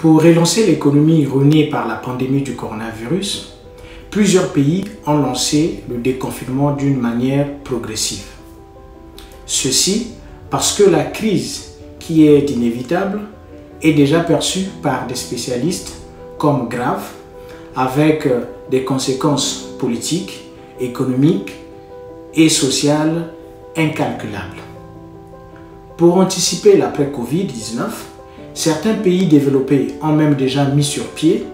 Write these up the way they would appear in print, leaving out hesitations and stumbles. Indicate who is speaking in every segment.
Speaker 1: Pour relancer l'économie ruinée par la pandémie du coronavirus, plusieurs pays ont lancé le déconfinement d'une manière progressive. Ceci parce que la crise qui est inévitable est déjà perçue par des spécialistes comme grave, avec des conséquences politiques, économiques et sociales incalculables. Pour anticiper l'après-Covid-19, certains pays développés ont même déjà mis sur pied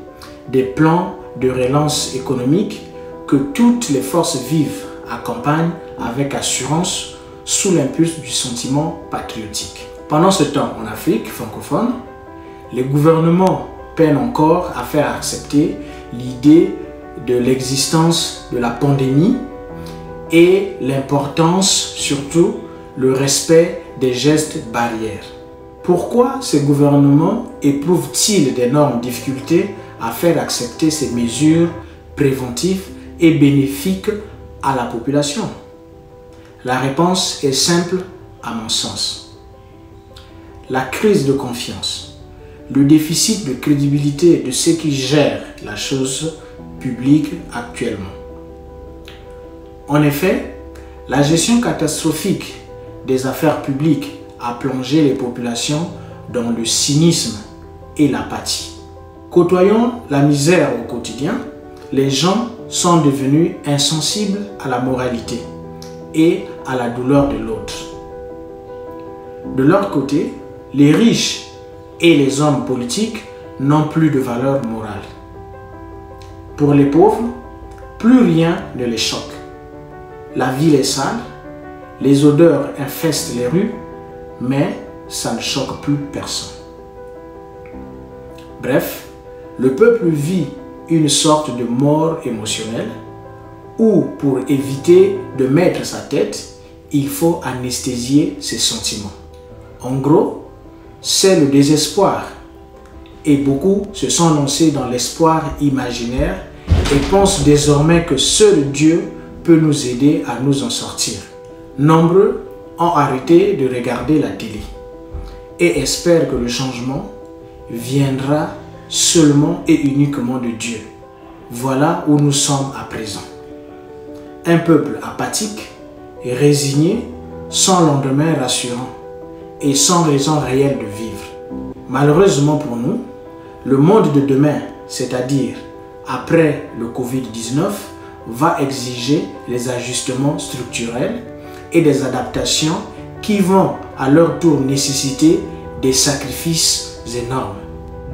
Speaker 1: des plans de relance économique que toutes les forces vives accompagnent avec assurance sous l'impulse du sentiment patriotique. Pendant ce temps, en Afrique francophone, les gouvernements peinent encore à faire accepter l'idée de l'existence de la pandémie et l'importance, surtout, le respect des gestes barrières. Pourquoi ces gouvernements éprouvent-ils d'énormes difficultés à faire accepter ces mesures préventives et bénéfiques à la population? La réponse est simple à mon sens. La crise de confiance, le déficit de crédibilité de ceux qui gèrent la chose publique actuellement. En effet, la gestion catastrophique des affaires publiques a plongé les populations dans le cynisme et l'apathie. Côtoyant la misère au quotidien, les gens sont devenus insensibles à la moralité et à la douleur de l'autre. De leur côté, les riches et les hommes politiques n'ont plus de valeur morale. Pour les pauvres, plus rien ne les choque. La ville est sale, les odeurs infestent les rues, mais ça ne choque plus personne. Bref, le peuple vit une sorte de mort émotionnelle où, pour éviter de mettre sa tête, il faut anesthésier ses sentiments. En gros, c'est le désespoir. Et beaucoup se sont lancés dans l'espoir imaginaire et pensent désormais que seul Dieu peut nous aider à nous en sortir. Nombreux ont arrêté de regarder la télé et espèrent que le changement viendra seulement et uniquement de Dieu. Voilà où nous sommes à présent. Un peuple apathique et résigné, sans lendemain rassurant et sans raison réelle de vivre. Malheureusement pour nous, le monde de demain, c'est-à-dire après le Covid-19, va exiger les ajustements structurels et des adaptations qui vont à leur tour nécessiter des sacrifices énormes.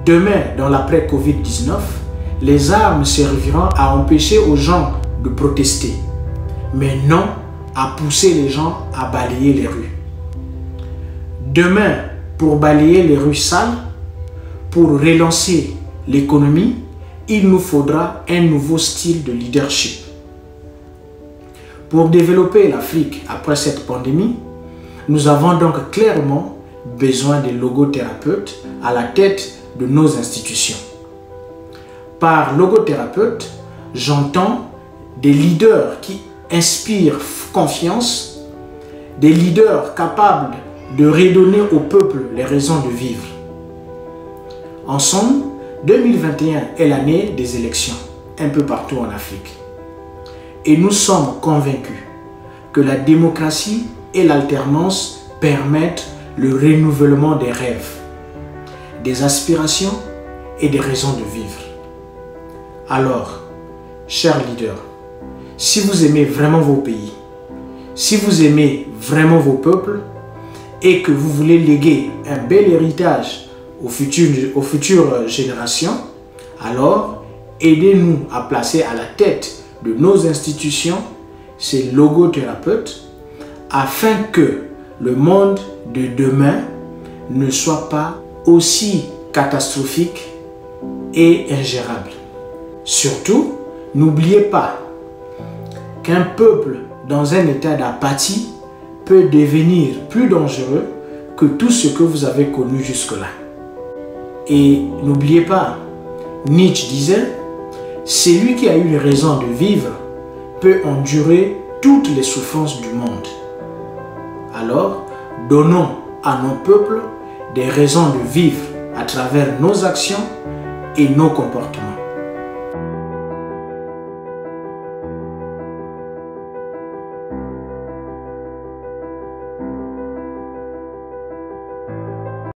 Speaker 1: Demain, dans l'après-Covid-19, les armes serviront à empêcher aux gens de protester, mais non à pousser les gens à balayer les rues. Demain, pour balayer les rues sales, pour relancer l'économie, il nous faudra un nouveau style de leadership. Pour développer l'Afrique après cette pandémie, nous avons donc clairement besoin de logothérapeutes à la tête de nos institutions. Par logothérapeute, j'entends des leaders qui inspirent confiance, des leaders capables de redonner au peuple les raisons de vivre. En somme, 2021 est l'année des élections, un peu partout en Afrique. Et nous sommes convaincus que la démocratie et l'alternance permettent le renouvellement des rêves, des aspirations et des raisons de vivre. Alors, chers leaders, si vous aimez vraiment vos pays, si vous aimez vraiment vos peuples et que vous voulez léguer un bel héritage aux futures générations, alors aidez-nous à placer à la tête de nos institutions ces logothérapeutes afin que le monde de demain ne soit pas aussi catastrophique et ingérable. Surtout, n'oubliez pas qu'un peuple dans un état d'apathie peut devenir plus dangereux que tout ce que vous avez connu jusque-là. Et n'oubliez pas, Nietzsche disait, celui qui a eu une raison de vivre peut endurer toutes les souffrances du monde. Alors, donnons à nos peuples des raisons de vivre à travers nos actions et nos comportements.